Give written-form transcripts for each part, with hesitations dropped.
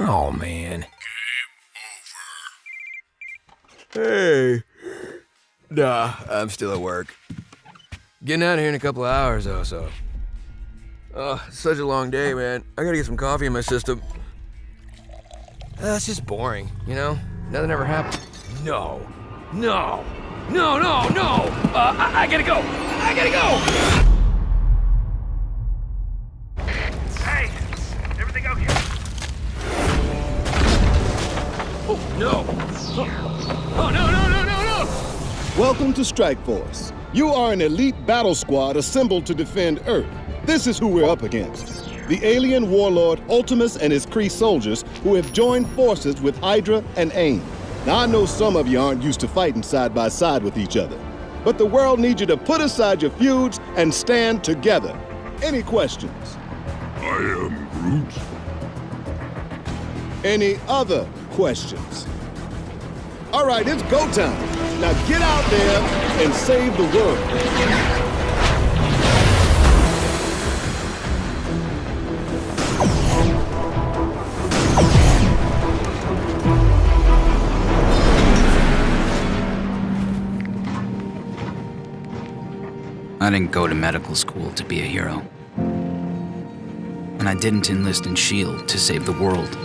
Oh, man. Game over. Hey. Nah, I'm still at work. Getting out of here in a couple of hours, though, so. Oh, it's such a long day, man. I gotta get some coffee in my system. It's just boring, you know? Nothing ever happened. No. No. No, no, no! I gotta go! I gotta go! Hey! Everything okay? Oh, no! Oh, no, no, no, no, no! Welcome to Strike Force. You are an elite battle squad assembled to defend Earth. This is who we're up against. The alien warlord Ultimus and his Kree soldiers who have joined forces with Hydra and AIM. Now, I know some of you aren't used to fighting side by side with each other, but the world needs you to put aside your feuds and stand together. Any questions? I am Groot. Any other questions? All right, it's go time. Now get out there and save the world. I didn't go to medical school to be a hero. And I didn't enlist in S.H.I.E.L.D. to save the world.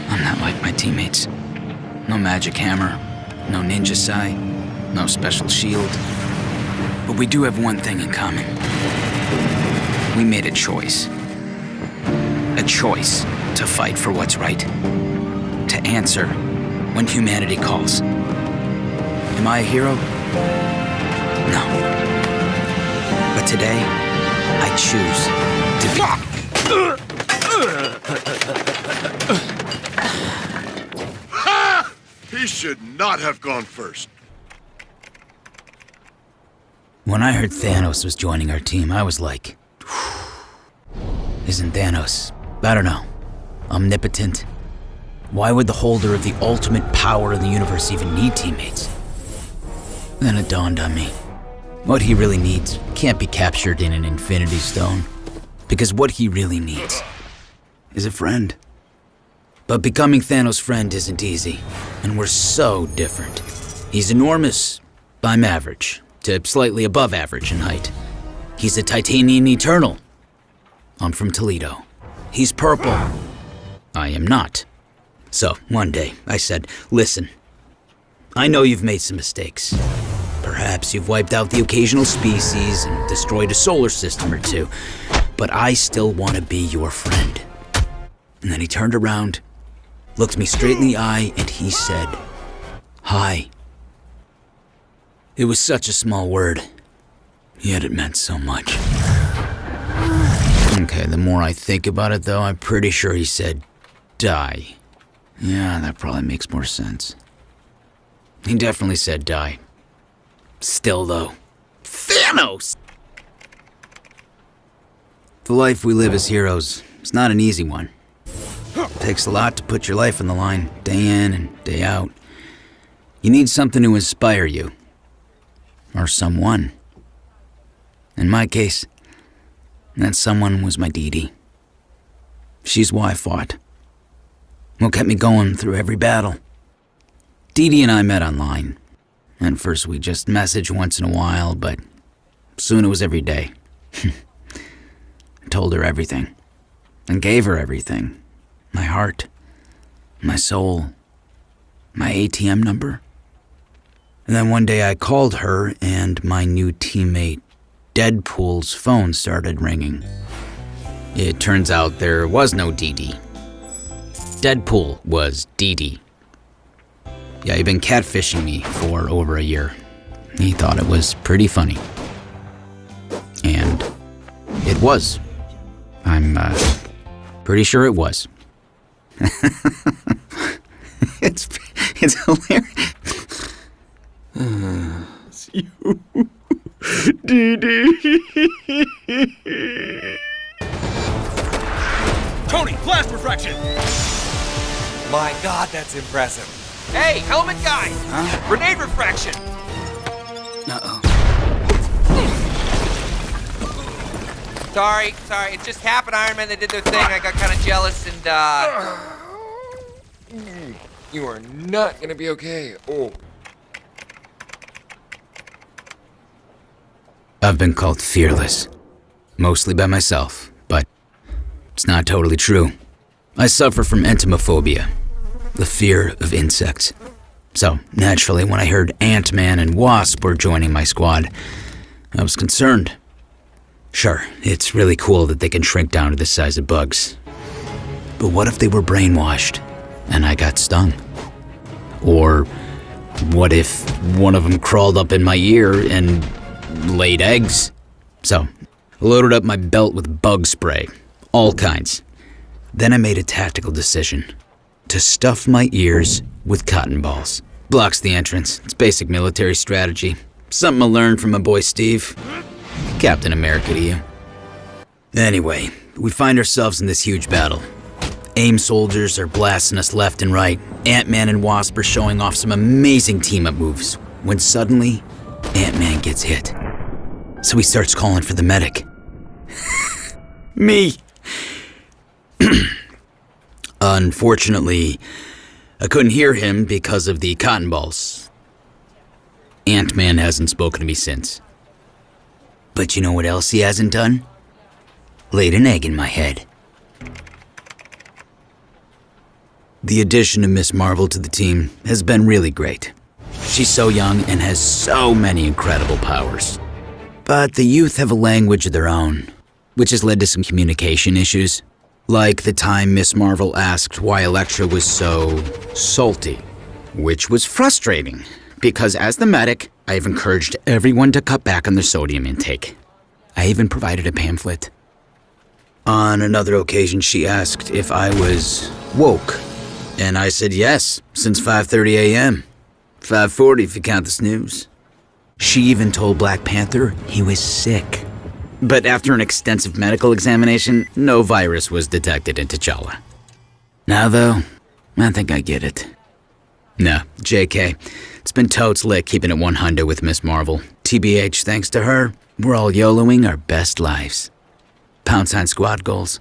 I'm not like my teammates. No magic hammer, no ninja sai, no special shield. But we do have one thing in common. We made a choice. A choice to fight for what's right. To answer when humanity calls. Am I a hero? No. But today, I choose to be... Ha! He should not have gone first. When I heard Thanos was joining our team, I was like... Isn't Thanos, I don't know, omnipotent? Why would the holder of the ultimate power in the universe even need teammates? Then it dawned on me. What he really needs can't be captured in an Infinity Stone. Because what he really needs is a friend. But becoming Thanos' friend isn't easy. And we're so different. He's enormous. I'm average, to slightly above average in height. He's a Titanian Eternal. I'm from Toledo. He's purple. I am not. So, one day, I said, listen, I know you've made some mistakes. Perhaps you've wiped out the occasional species and destroyed a solar system or two, but I still want to be your friend. And then he turned around, looked me straight in the eye, and he said, hi. It was such a small word, yet it meant so much. Okay, the more I think about it though, I'm pretty sure he said, die. Yeah, that probably makes more sense. He definitely said die. Still though, Thanos! The life we live as heroes is not an easy one. It takes a lot to put your life on the line, day in and day out. You need something to inspire you. Or someone. In my case, that someone was my Dee Dee. She's why I fought. What kept me going through every battle. Dee Dee and I met online. And first we just messaged once in a while, but soon it was every day. I told her everything. And gave her everything. My heart. My soul. My ATM number. And then one day I called her and my new teammate Deadpool's phone started ringing. It turns out there was no Dee Dee. Deadpool was Dee Dee. Yeah, he'd been catfishing me for over a year. He thought it was pretty funny. And it was. I'm pretty sure it was. It's hilarious. It's you. Dee Dee. Tony, blast refraction! My God, that's impressive. Hey, helmet guy! Huh? Grenade refraction! Uh-oh. Sorry. It just happened, Iron Man. They did their thing. I got kind of jealous and, You are not gonna be okay. Oh. I've been called fearless. Mostly by myself, but it's not totally true. I suffer from entomophobia, the fear of insects. So, naturally, when I heard Ant-Man and Wasp were joining my squad, I was concerned. Sure, it's really cool that they can shrink down to the size of bugs. But what if they were brainwashed and I got stung? Or what if one of them crawled up in my ear and laid eggs? So, I loaded up my belt with bug spray, all kinds. Then I made a tactical decision to stuff my ears with cotton balls. Blocks the entrance. It's basic military strategy. Something I learned from my boy Steve. Captain America to you. Anyway, we find ourselves in this huge battle. AIM soldiers are blasting us left and right. Ant-Man and Wasp are showing off some amazing team-up moves. When suddenly, Ant-Man gets hit. So he starts calling for the medic. Me. Unfortunately, I couldn't hear him because of the cotton balls. Ant-Man hasn't spoken to me since. But you know what else he hasn't done? Laid an egg in my head. The addition of Miss Marvel to the team has been really great. She's so young and has so many incredible powers. But the youth have a language of their own, which has led to some communication issues. Like the time Miss Marvel asked why Elektra was so salty, which was frustrating, because as the medic, I have encouraged everyone to cut back on their sodium intake. I even provided a pamphlet. On another occasion, she asked if I was woke, and I said yes, since 5:30 a.m. 5:40 if you count the snooze. She even told Black Panther he was sick. But after an extensive medical examination, no virus was detected in T'Challa. Now though, I think I get it. No, JK, it's been totes lit keeping it 100 with Miss Marvel. TBH, thanks to her, we're all YOLOing our best lives. # squad goals.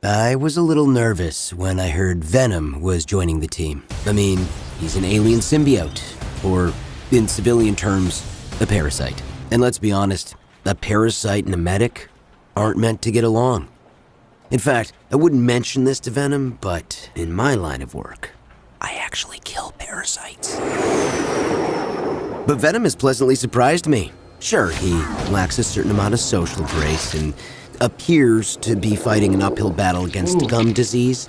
I was a little nervous when I heard Venom was joining the team. I mean, he's an alien symbiote, or in civilian terms, a parasite. And let's be honest, a parasite and a medic aren't meant to get along. In fact, I wouldn't mention this to Venom, but in my line of work, I actually kill parasites. But Venom has pleasantly surprised me. Sure, he lacks a certain amount of social grace and appears to be fighting an uphill battle against gum disease.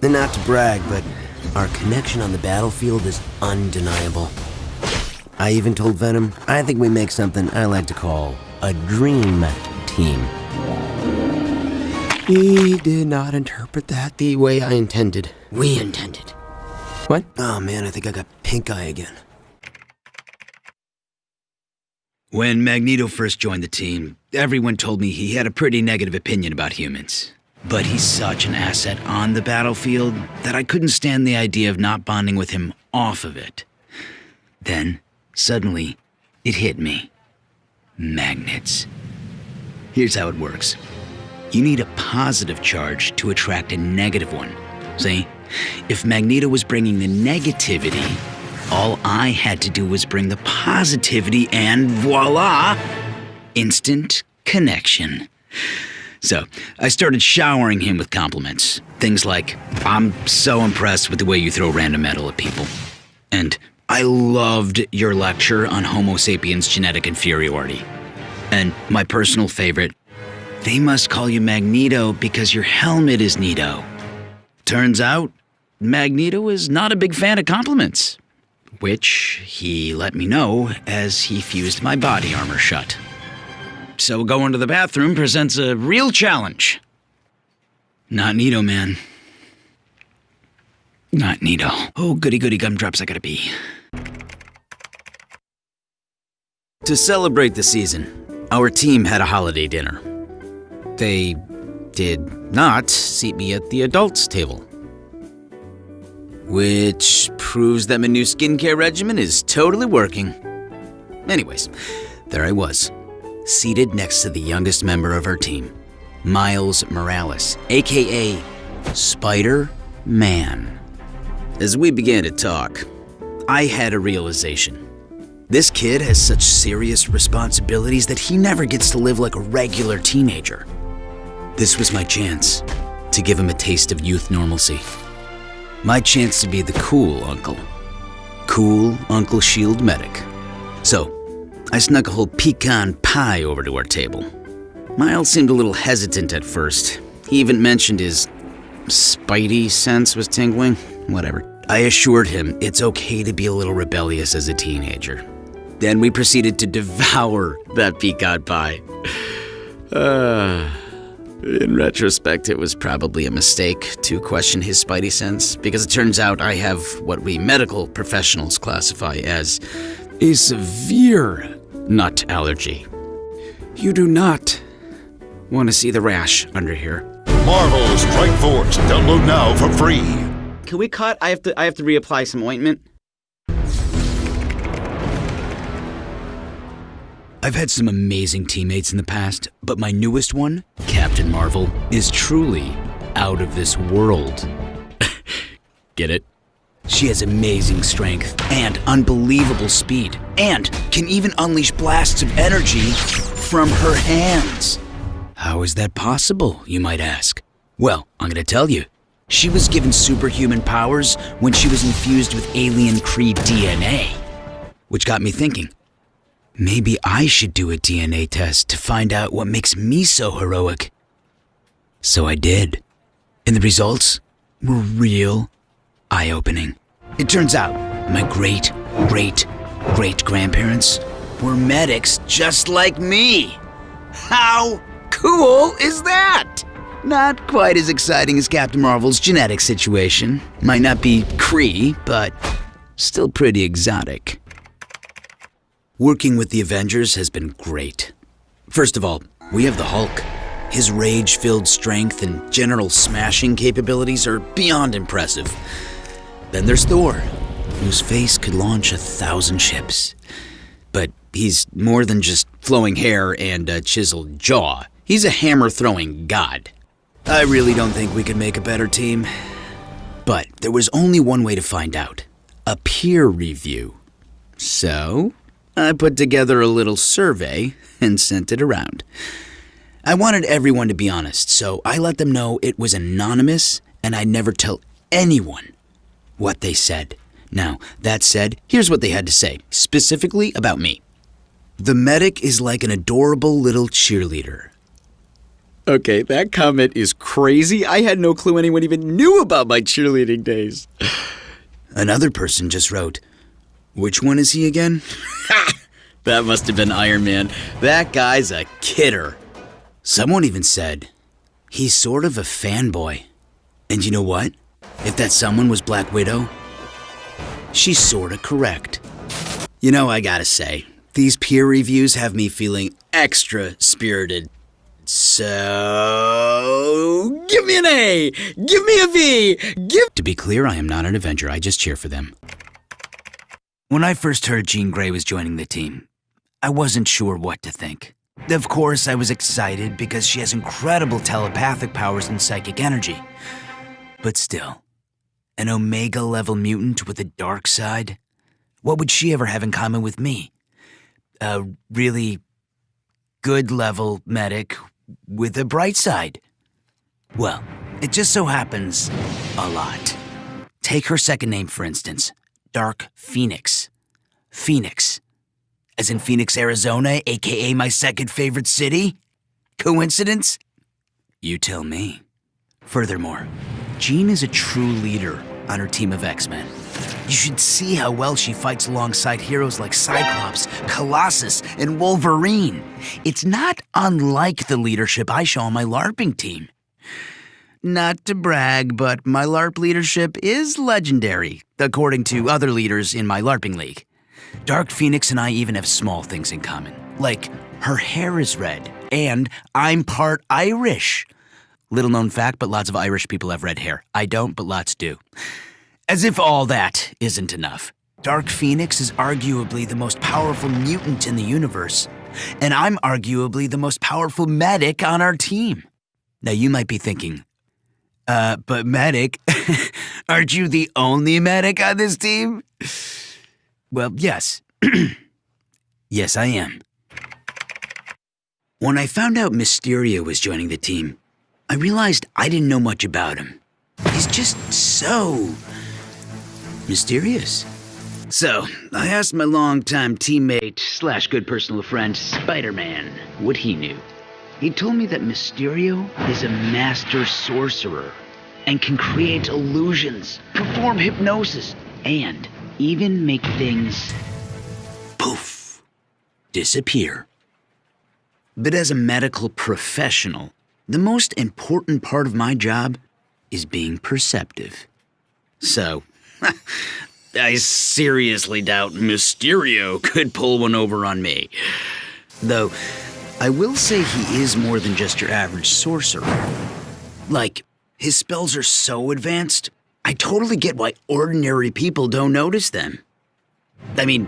And not to brag, but our connection on the battlefield is undeniable. I even told Venom, I think we make something I like to call a dream team. He did not interpret that the way I intended. We intended. What? Oh man, I think I got pink eye again. When Magneto first joined the team, everyone told me he had a pretty negative opinion about humans. But he's such an asset on the battlefield that I couldn't stand the idea of not bonding with him off of it. Then, suddenly, it hit me. Magnets. Here's how it works. You need a positive charge to attract a negative one. See? If Magneto was bringing the negativity, all I had to do was bring the positivity and voila! Instant connection. So, I started showering him with compliments. Things like, I'm so impressed with the way you throw random metal at people. And, I loved your lecture on Homo sapiens genetic inferiority. And my personal favorite, they must call you Magneto because your helmet is neato. Turns out, Magneto is not a big fan of compliments, which he let me know as he fused my body armor shut. So going to the bathroom presents a real challenge. Not neato, man. Not neato. Oh, goody goody gumdrops, I gotta pee. To celebrate the season, our team had a holiday dinner. They did not seat me at the adults' table. Which proves that my new skincare regimen is totally working. Anyways, there I was, seated next to the youngest member of our team, Miles Morales, aka Spider-Man. As we began to talk, I had a realization. This kid has such serious responsibilities that he never gets to live like a regular teenager. This was my chance to give him a taste of youth normalcy. My chance to be the cool uncle. Cool Uncle Shield Medic. So, I snuck a whole pecan pie over to our table. Miles seemed a little hesitant at first. He even mentioned his spidey sense was tingling. Whatever. I assured him it's okay to be a little rebellious as a teenager. Then we proceeded to devour that pecan pie. In retrospect, it was probably a mistake to question his spidey sense, because it turns out I have what we medical professionals classify as a severe nut allergy. You do not want to see the rash under here. Marvel Strike Force. Download now for free. Can we cut? I have to reapply some ointment. I've had some amazing teammates in the past, but my newest one, Captain Marvel, is truly out of this world. Get it? She has amazing strength and unbelievable speed, and can even unleash blasts of energy from her hands. How is that possible, you might ask? Well, I'm gonna tell you. She was given superhuman powers when she was infused with alien Kree DNA. Which got me thinking, maybe I should do a DNA test to find out what makes me so heroic. So I did. And the results were real eye-opening. It turns out my great-great-great-grandparents were medics just like me. How cool is that? Not quite as exciting as Captain Marvel's genetic situation. Might not be Kree, but still pretty exotic. Working with the Avengers has been great. First of all, we have the Hulk. His rage-filled strength and general smashing capabilities are beyond impressive. Then there's Thor, whose face could launch 1,000 ships. But he's more than just flowing hair and a chiseled jaw. He's a hammer-throwing god. I really don't think we could make a better team. But there was only one way to find out. A peer review. So, I put together a little survey and sent it around. I wanted everyone to be honest, so I let them know it was anonymous and I'd never tell anyone what they said. Now, that said, here's what they had to say, specifically about me. The medic is like an adorable little cheerleader. Okay, that comment is crazy. I had no clue anyone even knew about my cheerleading days. Another person just wrote, which one is he again? That must have been Iron Man. That guy's a kidder. Someone even said, he's sort of a fanboy. And you know what? If that someone was Black Widow, she's sorta correct. You know, I gotta say, these peer reviews have me feeling extra spirited. So, give me an A, give me a V, To be clear, I am not an Avenger, I just cheer for them. When I first heard Jean Grey was joining the team, I wasn't sure what to think. Of course, I was excited because she has incredible telepathic powers and psychic energy. But still, an Omega-level mutant with a dark side? What would she ever have in common with me? A really good-level medic with a bright side? Well, it just so happens a lot. Take her second name, for instance. Dark Phoenix. Phoenix. As in Phoenix, Arizona, aka my second favorite city? Coincidence? You tell me. Furthermore, Jean is a true leader on her team of X-Men. You should see how well she fights alongside heroes like Cyclops, Colossus, and Wolverine. It's not unlike the leadership I show on my LARPing team. Not to brag, but my LARP leadership is legendary, according to other leaders in my LARPing league. Dark Phoenix and I even have small things in common, like her hair is red, and I'm part Irish. Little known fact, but lots of Irish people have red hair. I don't, but lots do. As if all that isn't enough. Dark Phoenix is arguably the most powerful mutant in the universe, And I'm arguably the most powerful medic on our team. Now you might be thinking, but medic, aren't you the only medic on this team? Well, yes. Yes, I am. When I found out Mysterio was joining the team, I realized I didn't know much about him. He's just so mysterious. So, I asked my longtime teammate / good personal friend, Spider-Man, what he knew. He told me that Mysterio is a master sorcerer and can create illusions, perform hypnosis, and even make things poof, disappear. But as a medical professional, the most important part of my job is being perceptive. So, I seriously doubt Mysterio could pull one over on me. Though, I will say he is more than just your average sorcerer. Like, his spells are so advanced, I totally get why ordinary people don't notice them. I mean,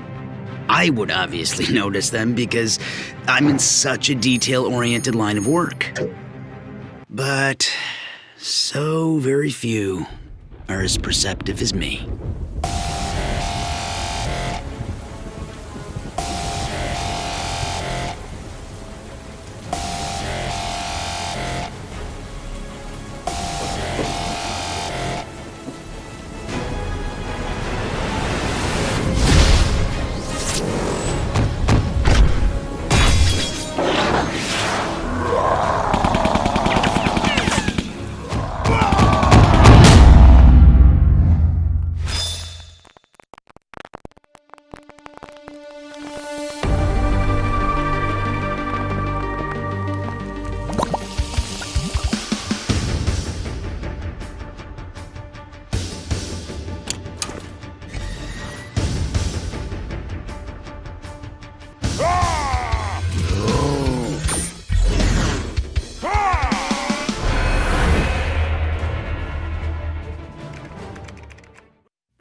I would obviously notice them because I'm in such a detail-oriented line of work. But so very few are as perceptive as me.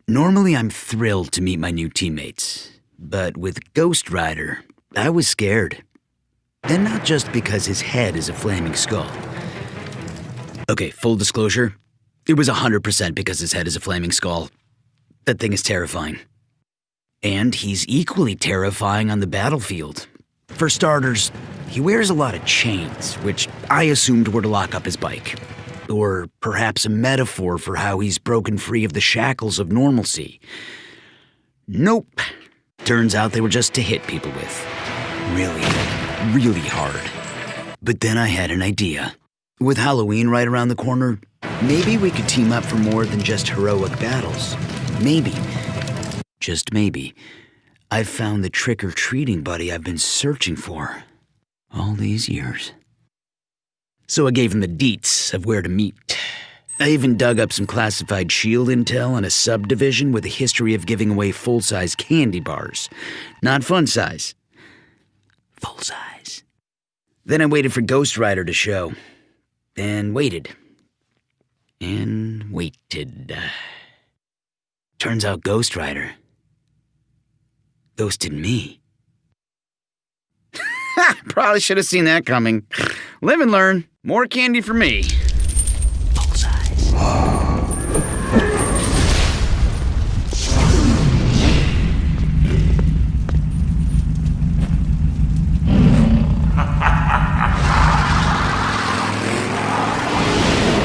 Normally, I'm thrilled to meet my new teammates, but with Ghost Rider, I was scared. And not just because his head is a flaming skull. Okay, full disclosure, it was 100% because his head is a flaming skull. That thing is terrifying. And he's equally terrifying on the battlefield. For starters, he wears a lot of chains, which I assumed were to lock up his bike. Or perhaps a metaphor for how he's broken free of the shackles of normalcy. Nope. Turns out they were just to hit people with. Really hard. But then I had an idea. With Halloween right around the corner, maybe we could team up for more than just heroic battles. Maybe, just maybe, I've found the trick-or-treating buddy I've been searching for all these years. So I gave him the deets of where to meet. I even dug up some classified SHIELD intel on a subdivision with a history of giving away full-size candy bars. Not fun size. Full size. Then I waited for Ghost Rider to show. And waited. And waited. Turns out Ghost Rider ghosted me. Probably should have seen that coming. Live and learn. More candy for me.